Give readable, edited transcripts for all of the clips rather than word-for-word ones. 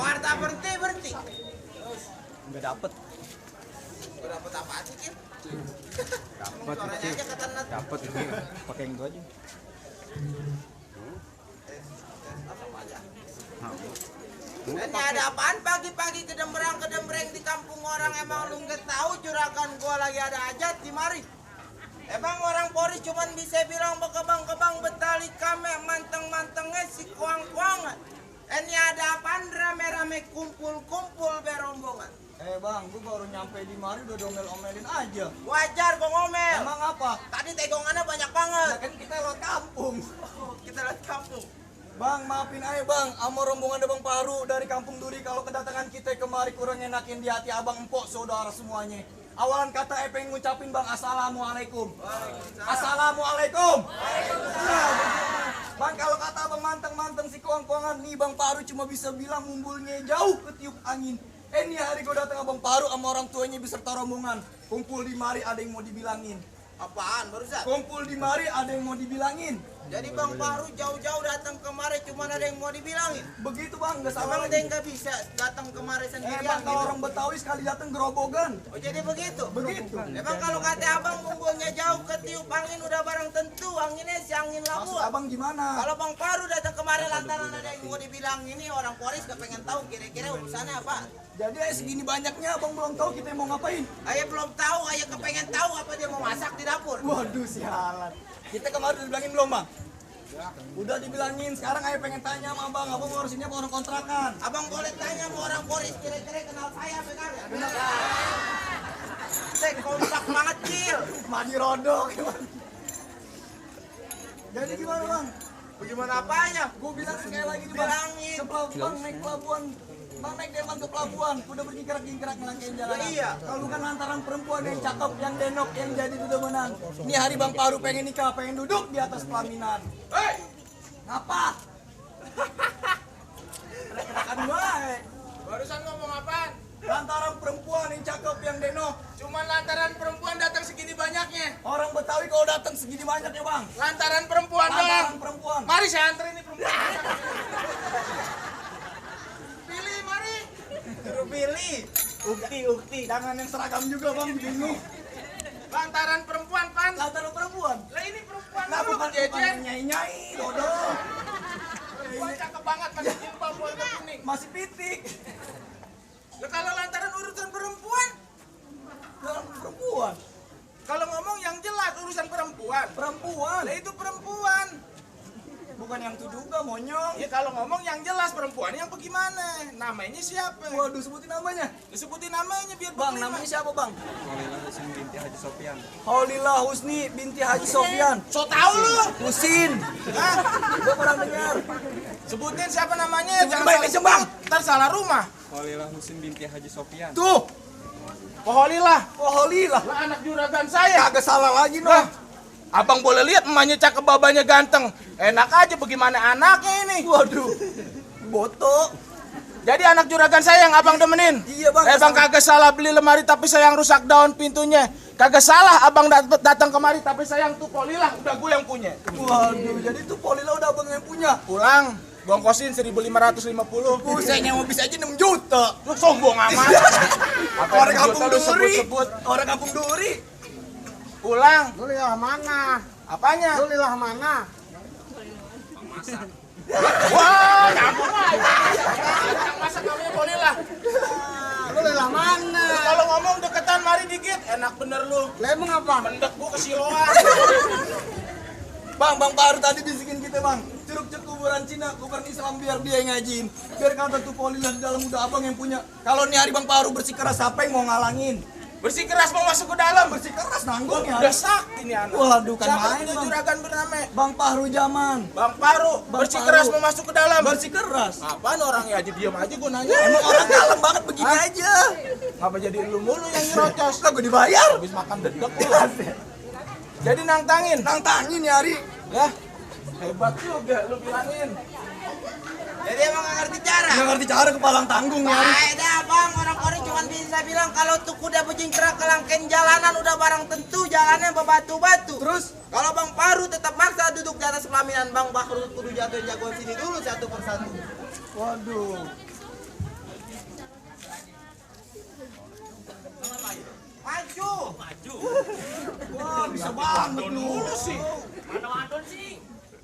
Jakarta berhenti. Nggak dapet. Dapat apa sih, Kim? Dapet Suaranya aja kata Nat. Dapet ini. Pakai yang itu aja. Apa aja? Ini ada apaan pagi-pagi kedembreng di kampung orang? Emang lu nggak tahu juragan gua lagi ada hajat di mari? Emang orang Polri cuman bisa bilang bekebang-kebang betali kame manteng-mantengnya si kuang-kuangan. Ini ada apaan rame-rame kumpul-kumpul berombongan? Bang, gua baru nyampe di mari udah domel-omelin aja. Wajar gua ngomel. Emang apa? Tadi tegongannya banyak banget. Ya kan kita lewat kampung. Kita lihat kampung. Bang, maafin aja bang, sama rombongan Abang Paru dari Kampung Duri kalau kedatangan kita kemari kurang enakin di hati abang empok saudara semuanya. Awalan kata pengen ngucapin bang, assalamualaikum. Assalamualaikum. Bang, kalau kata abang manteng-manteng si kuang-kuangan nih bang Paru cuma bisa bilang mumbulnya jauh ketiup angin. Ini hari gue datang abang Paru sama orang tuanya beserta rombongan. Kumpul di mari ada yang mau dibilangin. Apaan barusan? Kumpul di mari ada yang mau dibilangin. Jadi Bang Paru jauh-jauh datang kemari cuma ada yang mau dibilangin. Begitu bang, nggak salah Emang lagi. dia nggak bisa datang kemari sendirian Bang, kalau gitu? orang Betawi sekali datang gerobogan. Oh jadi begitu? Begitu. Emang kalau kata abang mumpulnya jauh ketiup angin udah barang tentu anginnya si angin Maksud labuan. abang gimana? Kalau Bang Paru datang kemari lantaran ada yang mau dibilang ini orang Polres kepengen tahu kira-kira urusannya apa? Jadi segini banyaknya abang belum tahu kita mau ngapain. Ayah belum tahu, ayah kepengen tahu apa dia mau masak di dapur. Waduh sialan. Kita kemarin udah dibilangin belum bang? Udah dibilangin, sekarang ayah pengen tanya sama abang mau ngurusinnya apa orang kontrakan? Abang boleh tanya sama orang Polres kira-kira kenal saya apa kagak? Saya kompak banget Cil. Mandi rodok. Jadi gimana bang? Bagaimana apanya? Gue bilang sekali lagi nih bang. Bilangin. Ke pelabuhan, naik pelabuhan. Bang naik Devan ke pelabuhan, udah berjingkrak-jingkrak ngelangkain jalan. Iya. Kalau bukan lantaran perempuan yang cakep, yang denok, yang jadi dedemenan. Ini hari Bang Paru pengen nikah, pengen duduk di atas pelaminan. Hei! Ngapa? Rekan baik. Barusan ngomong apaan? Lantaran perempuan yang cakep, yang denok. Cuman lantaran perempuan datang segini banyaknya. Orang Betawi kalau datang segini banyaknya bang. Lantaran perempuan Lantaran dong. perempuan. Mari saya anterin nih perempuan. Pilih, mari. Suruh pilih. Ukti. Jangan yang seragam juga bang, bingung. Lantaran perempuan, Pan. Lantaran perempuan. Lah ini perempuan Nah dulu, bukan Jejen. nyai-nyai, dodol. Perempuan cakep banget, pakai jilbab warna kuning. Masih pitik. Lah kalau lantaran urusan perempuan, Perempuan. kalau ngomong yang jelas urusan perempuan. Perempuan. Lah itu perempuan. Bukan yang itu juga, monyong. Ya kalau ngomong yang jelas perempuan yang bagaimana? Namanya siapa? Waduh, sebutin namanya. Disebutin namanya biar Bang, berterima. namanya siapa bang? Holila Husin binti Haji Sofian. Holila Husni binti Haji Sofian. So tau lu. Husin. Hah? Gue pernah dengar. Sebutin siapa namanya, Sebutin jangan baik salah aja, sebut. Bang. Ntar salah rumah. Holila Husin binti Haji Sofian. Tuh, Poholilah, oh Holila. lah anak juragan saya. Kagak salah lagi noh. Nah, abang boleh lihat emaknya cakep, babanya ganteng. Enak aja bagaimana anaknya ini. Waduh, boto. Jadi anak juragan saya yang abang demenin. Iya, Bang. Bang kagak salah beli lemari tapi sayang rusak daun pintunya. Kagak salah abang datang kemari tapi sayang tuh Poholilah udah gue yang punya. Waduh, jadi tuh Holila udah abang yang punya. Pulang, gongkosin 1.550. Busanya mau bisa aja 6 juta. Lu sombong amat. Apa Orang yang kampung lu Duri. sebut-sebut? Orang kampung Duri. Pulang. Lu lilah mana? Apanya? Lu lilah mana? Wah, nyambung aja. Yang masak namanya Poholilah. Lu lilah mana? Lu kalau ngomong deketan mari dikit, enak bener lu. Lah emang apa? Mendek gua ke siloan. Bang Paru tadi bisikin kita bang. Curug-curug kuburan Cina, kuburan Islam biar dia yang ngajiin. Biar kata tuh Holila di dalam udah abang yang punya. Kalau nih hari Bang Paru bersikeras siapa yang mau ngalangin? Bersikeras mau masuk ke dalam. Bersikeras nanggung ya. Udah sakti nih anak. Waduh, kan Siapa main, punya Bang. juragan bernama Bang Paru zaman. Bang Paru. Bang Bersikeras Paru. mau masuk ke dalam. Bersikeras. Apaan orangnya aja diam aja gua nanya. Emang orang dalam banget begini aja. Ngapa jadi lu mulu yang nyerocos? Lah gue dibayar. Habis makan dedek lu. Jadi nantangin. Nantangin ya hari. Ya. Hebat juga lu bilangin. Jadi emang gak ngerti cara? Nggak ngerti cara kepalang tanggung ya hari. Baik dah bang, orang Polri cuma bisa bilang kalau tuh kuda berjingkrak kelangken jalanan udah barang tentu jalannya berbatu-batu. Terus Kalau Bang Paru tetap maksa duduk di atas pelaminan, Bang Paru kudu jatuhin jagoan sini dulu satu persatu. waduh. banget lu. sih. Mana wadon sih?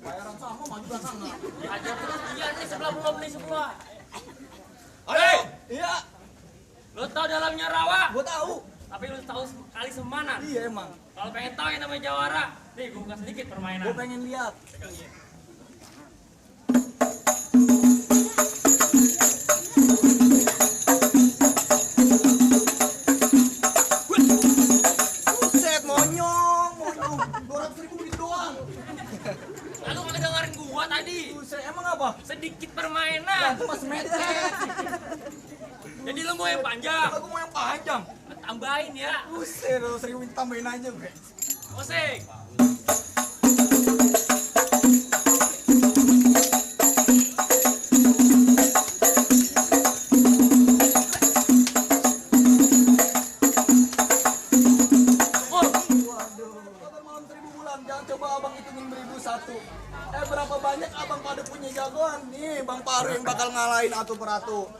Bayaran sama maju ke sana. Diajar terus iya nih sebelah belum nih sebelah. Hei, iya, Lu tahu dalamnya rawa, gua tahu. tapi lu tahu kali semanan. Iya emang. Kalau pengen tahu yang namanya jawara, nih gua buka sedikit permainan. Gua pengen lihat. Buset, monyong. 200.000 begitu doang. Lalu nggak dengerin gua tadi. Buset, emang apa? Sedikit Nah, permainan. itu mas medek. Jadi lu mau yang panjang. Aku mau yang panjang. Tambahin ya. Buset, 200.000 tambahin aja, gue. Oseng. Kabar malam 1000 bulan, jangan coba abang hitungin 1001. Berapa banyak abang pada punya jagoan? Nih, Bang Paru yang bakal ngalahin atu per atu.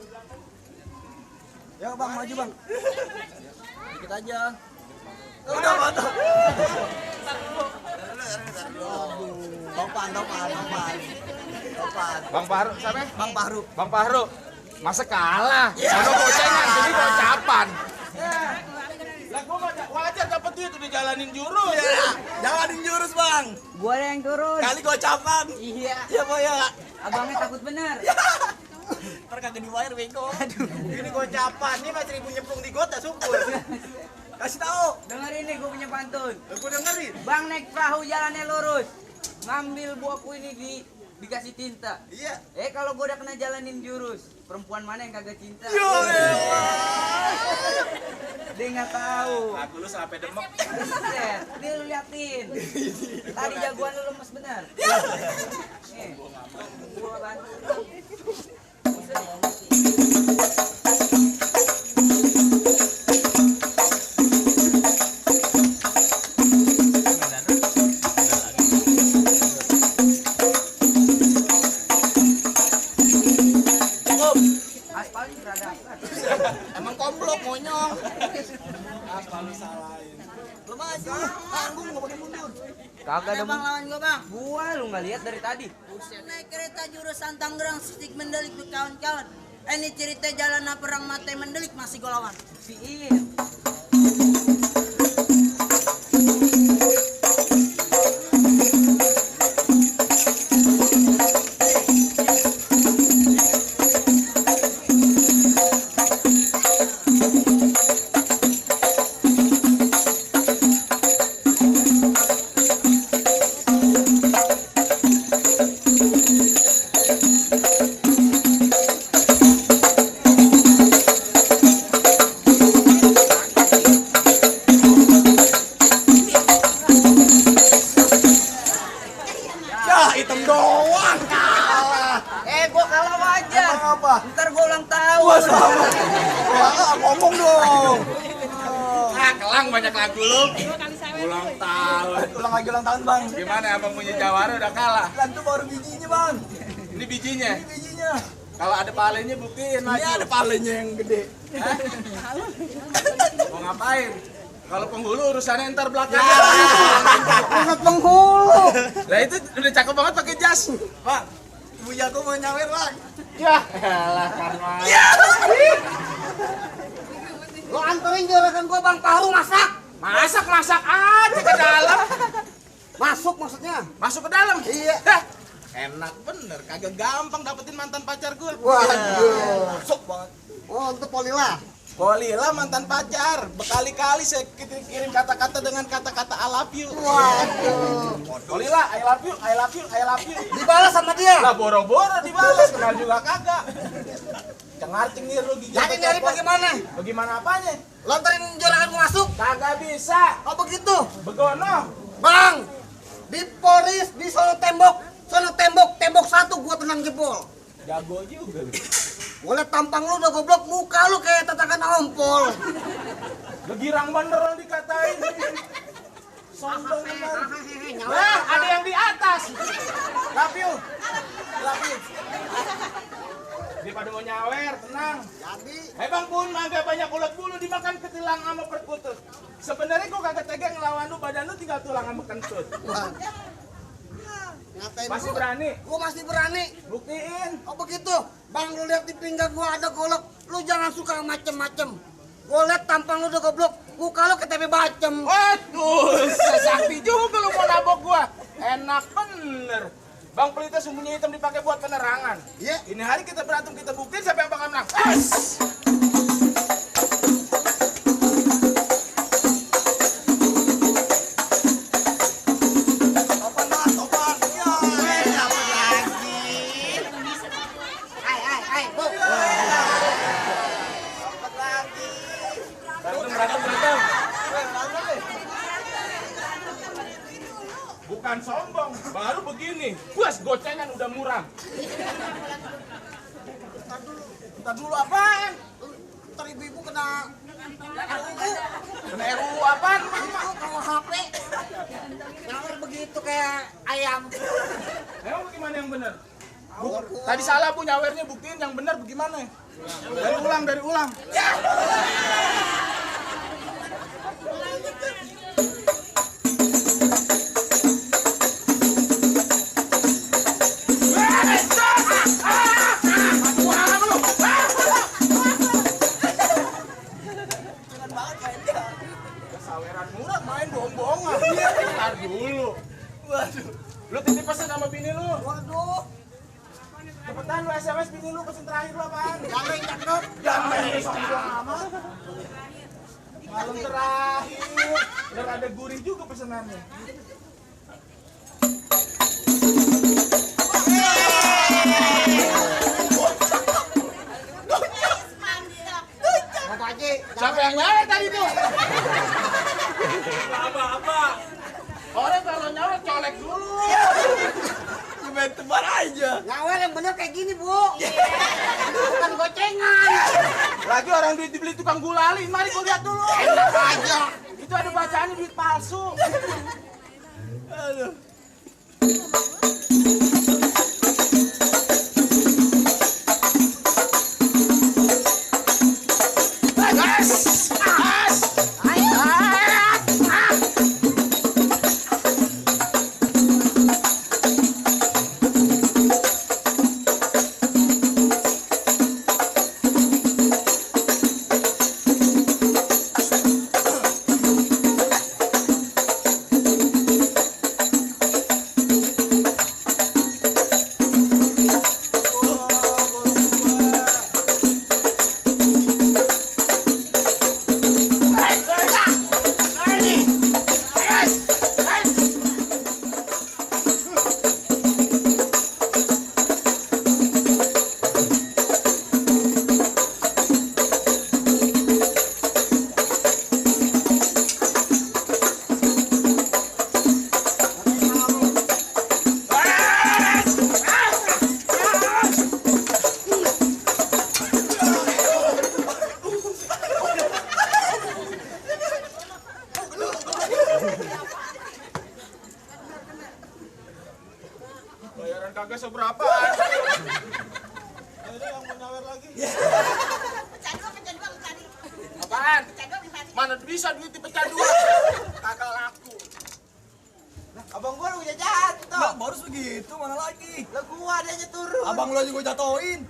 Ya bang, maju bang. Dikit aja. Udah mantap. Topan. Bang Paru, siapa? Bang Paru. Bang Paru. Masa kalah? Sono gocengan, jadi gocapan. Lah gua wajar dapet duit udah jalanin jurus. Jalanin jurus bang. Gua ada yang turun. Kali gocapan. Iya. Iya boy ya. Abangnya takut bener. Ntar kagak dibayar bego. Ini gocapan, ini mah 1000 nyemplung di got tak syukur. Kasih tahu. Dengerin nih, gua punya pantun. Aku dengerin. Bang naik perahu jalannya lurus. Ngambil buahku ini dikasih tinta. Iya. Kalau gua udah kena jalanin jurus, perempuan mana yang kagak cinta? Dia nggak tahu. Aku lu sampai demek. Buset, dia lu liatin. Tadi jagoan lu lemes bener. Nih, gua bantu. Aspalnya beradaban. Emang komplok monyong. Lu maju. Tanggung nggak boleh mundur. Kagak ada Bang lawan gua bang. Gua lu nggak lihat dari tadi. Naik kereta jurusan Tangerang Stik mendelik tuh kawan-kawan. Ini cerita jalan perang mati mendelik masih gua lawan. Si In. Ya hitam doang. Kalah. Gua kalah wajar. Emang apa? Ntar gua ulang tahun. Gua sama. Wah, ngomong dong. Kelang banyak lagu lu. Ulang tahun. Ulang lagi ulang tahun bang. Gimana abang punya jawara udah kalah? Lan tuh baru bijinya bang. Ini bijinya. Ini bijinya. Kalau ada palenya buktiin Ini maju. ada palenya yang gede. Mau ngapain? Kalau penghulu urusannya ntar belakangan. Ingat penghulu. Lah itu udah cakep banget pakai jas. Bang, ibu jago mau nyawer bang. Ya, elah kan Mas. Lo anterin juragan gua Bang Paru masak. Masak aja ke dalam. Masuk maksudnya. Masuk ke dalam. Iya. Hah, enak bener, kagak gampang dapetin mantan pacar gue. Waduh. Masuk banget. Oh, untuk Polila. Polila mantan pacar, berkali-kali saya kirim kata-kata dengan kata-kata I love you. Waduh. Polila, I love you, I love you, I love you. Dibalas sama dia. Lah boro-boro dibalas, kenal juga kagak. Cengar-cengir lu gigi. Jadi nyari bagaimana? Bagaimana apanya? Lontarin juragan gua masuk. Kagak bisa. Oh begitu. Begono. Bang, di Polres di sono tembok satu gua tenang jebol. Jago juga lu. Gua liat tampang lu udah goblok, muka lu kayak tatakan ompol. Begirang bener orang dikatain. Sombong bener. Nah, ada yang di atas. Love you. Love you. Daripada mau nyawer, tenang. Jadi Bang Pun, mangga banyak ulat bulu dimakan ketilang sama perkutut. Sebenarnya gua kagak tega ngelawan lu, badan lu tinggal tulang sama kentut. Ngatain Masih gua? berani? Gua masih berani. Buktiin. Oh begitu. Bang, lu lihat di pinggang gua ada golok. Lu jangan suka macem-macem. Gua lihat tampang lu udah goblok. Muka lu ketebe bacem. Waduh, sakti juga lu mau nabok gua. Enak bener. Bang Pelita sembunyi hitam dipakai buat penerangan. Iya. Ini hari kita berantem, kita buktiin siapa yang bakal menang. As! Topan mas, topan. Ya, dapat lagi. Hai, bu. Dapat lagi. Berantem. Bukan sombong, baru begini. Bos, gocengan udah murah. Ntar dulu apaan? Ntar ibu-ibu kena Kena RUU apaan? kalau HP. Nyawer begitu kayak ayam. Emang bagaimana yang benar? Tadi salah bu, nyawernya buktiin yang benar bagaimana? Dari ulang. Ya! Saweran murah main bohong-bohongan. Ntar dulu. Waduh. Lu titip pesan sama bini lu. Waduh. Cepetan lu SMS bini lu, pesan terakhir lu apaan? Jameng cakep. Jameng sombong amat. Malam terakhir. Biar ada gurih juga pesanannya. Apa aja? Siapa yang nyawer tadi tuh? Apa? Orang kalau nyawer colek dulu. Main tebar aja. Nyawer yang bener kayak gini, Bu. Bukan gocengan. Lagi orang duit dibeli tukang gulali. Mari gua lihat dulu. Enak aja. Itu ada bacaannya duit palsu. Aduh. Bayaran kagak seberapa. Ayo yang mau nyawer lagi. Apaan? Mana bisa duit dipecah dua? Kagak laku. Abang gua udah jatuh. Lah, baru segitu mana lagi? Lah gua adanya turun. Abang lo juga jatoin.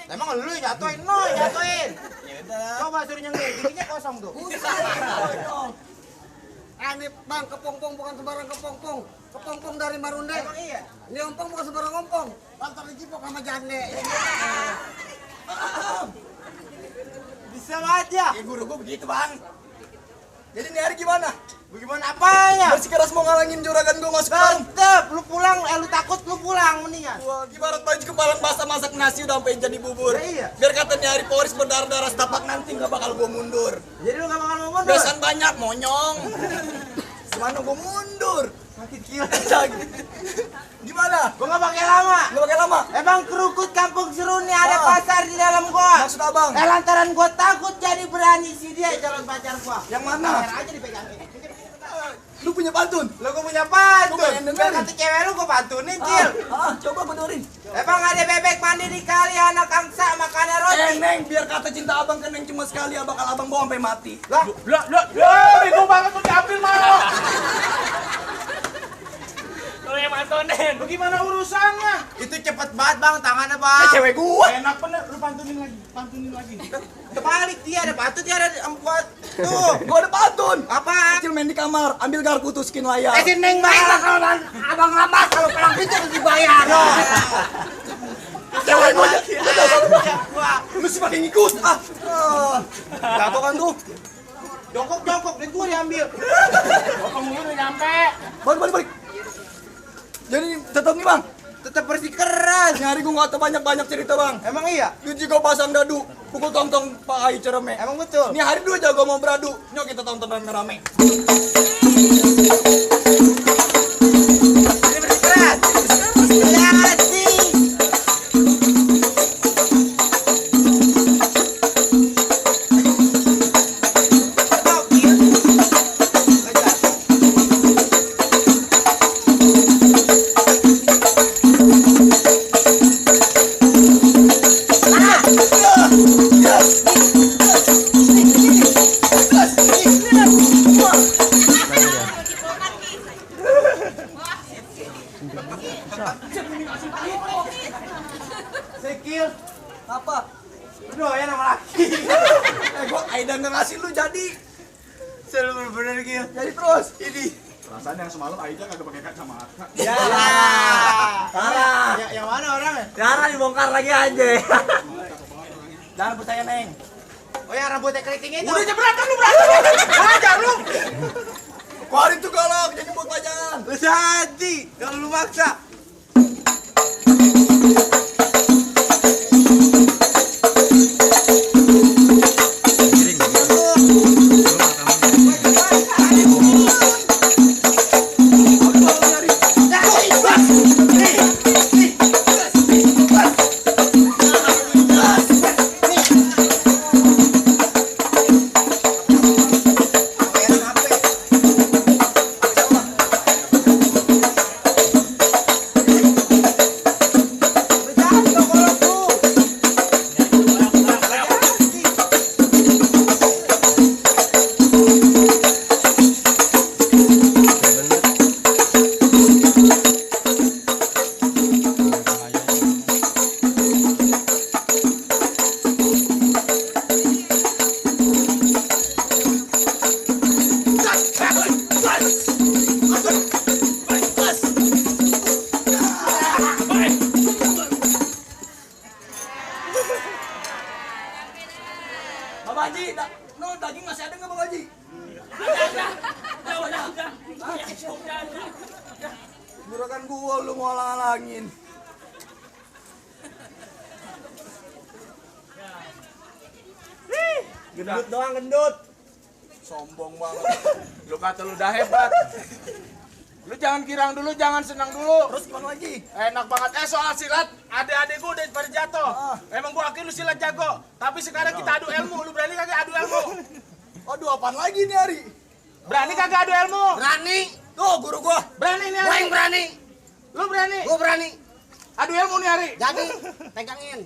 Emang lu yang jatuhin, no yang jatuhin. Ya udah. Coba suruh nyengir, giginya kosong tuh. Usah. Ini bang, kepompong bukan sembarang kepompong. Kepompong dari Marunde. Emang iya? Ini ompong bukan sembarang ompong. Pantar dijipok sama jande. Bisa aja. Ya guru gua begitu bang. Jadi ini hari gimana? Bagaimana apanya? Masih keras mau ngalangin juragan gua masuk bang. Mantep, lu pulang, lu takut lu pulang mendingan. Wah, ibarat baju kepalan basah masak nasi udah sampai jadi bubur. Ya, iya. Biar katanya hari Poris berdarah-darah setapak nanti nggak bakal gua mundur. Jadi lu gak bakal mau mundur? Besan banyak monyong. Gimana gua mundur? Sakit gila. Gimana? Gua gak pakai lama. Nggak pakai lama. Emang kerukut kampung Seruni ada Ah. pasar di dalam gua. Maksud abang? Lantaran gua takut jadi berani si dia calon pacar gua. Yang mana? Biar aja dipegang. Lu punya pantun? Lu gua punya pantun. Gua pengen Biar dengerin. kata cewek lu gua pantunin, Cil. Coba gua dengerin. Emang ada bebek mandi di kali anak angsa makannya roti. Neng, biar kata cinta abang ke Neng cuma sekali, bakal abang bawa sampai mati. Lah, Bego banget tuh diambil mau. Lu yang mantonin. Lu gimana urusannya? itu cepet banget bang, tangannya bang. Cewek gua. Enak bener, lu pantunin lagi. Kebalik dia ada batu dia ada empat. Tuh, Gua ada pantun. apa? Kecil main di kamar, ambil garpu tuskin layar. Si Neng bang. Kalau abang lama kalau pelang itu harus dibayar. Cewek gua aja. Gua Lu sih pakai ngikut. Jatuh kan tuh. jongkok dan gua diambil. Kok mulu udah nyampe. Balik. Jadi tetap nih bang. Tetap bersih keras. Nyari gua nggak banyak cerita bang. Emang iya? Lu juga pasang dadu, pukul tong-tong Pak Ayu cereme. Emang betul. Ini hari 2 jago mau beradu. Nyok kita tonton rame-rame. Ini bersih keras. Lihat sih. Sikil. Apa? Lu ya nama laki. Gua Aidan nggak ngasih lu jadi. Seru bener-bener Gil. Jadi terus. Ini. Perasaan yang semalam Aida kagak pakai kacamata. Ya. Yang mana orangnya? Cara dibongkar lagi aja. Jangan percaya Neng. Oh yang rambutnya keriting itu. Udah berantem lu. Ajar lu. Keluarin tuh golok jadi buat pajangan. Lu jadi kalau lu maksa. Bapak Haji, daging masih ada nggak Bapak Haji? Juragan gua lu mau halang-halangin. Gendut doang gendut. Sombong banget. Lu kata lu udah hebat. Lu jangan girang dulu, jangan senang dulu. Terus gimana lagi? Enak banget. Soal silat, adik-adik gua udah pada jatuh. Emang gua akil lu silat jago. Tapi sekarang kita adu ilmu. Lu berani kagak adu ilmu? Aduh, apaan lagi nih Ari? Berani kagak adu ilmu? Berani. Tuh guru gua. Berani nih Gua Ari? yang berani. Lu berani? Gua berani. Adu ilmu nih Ari? Jadi pegangin.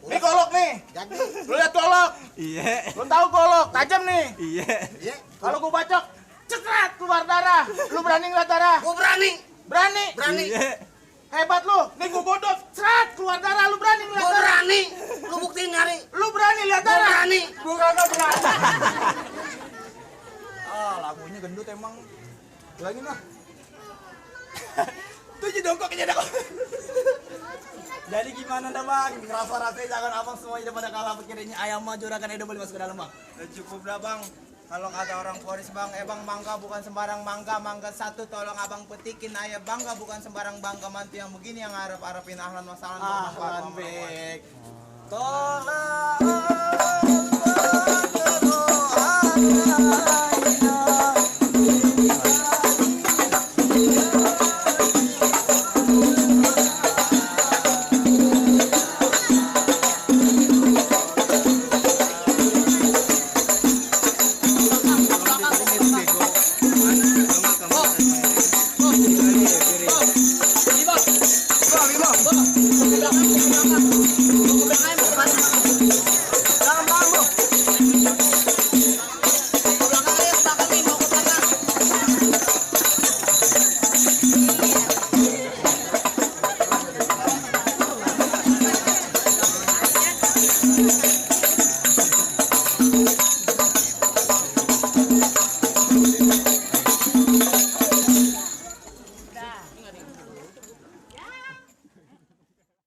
Nih golok nih. Jadi. Lu lihat golok? Iya. Lu tahu golok, tajam nih. Iya. Iya. Kalau gua bacok, cekrat keluar darah. Lu berani ngeliat darah? Gua berani. Berani? Berani. Iya. Hebat lu. Nih gua bodot, cerat keluar darah. Lu berani ngeliat Gua darah? berani. Lu buktiin nyari. Lu berani lihat Gua darah? berani. Gua kagak berani. Lagunya gendut emang. Lagi mah. Tuh jadi dongkoknya dah. Jadi gimana dah bang? Rasa-rasanya jangan abang semuanya pada kalah pikirnya ayam mah juragan Edo boleh masuk ke dalam bang. Cukup dah bang. Kalau kata orang Polres bang, bang mangga bukan sembarang mangga, mangga satu tolong abang petikin ayah bangga bukan sembarang bangga mantu yang begini yang harap-harapin ahlan masalah. Ahlan bek. Tolak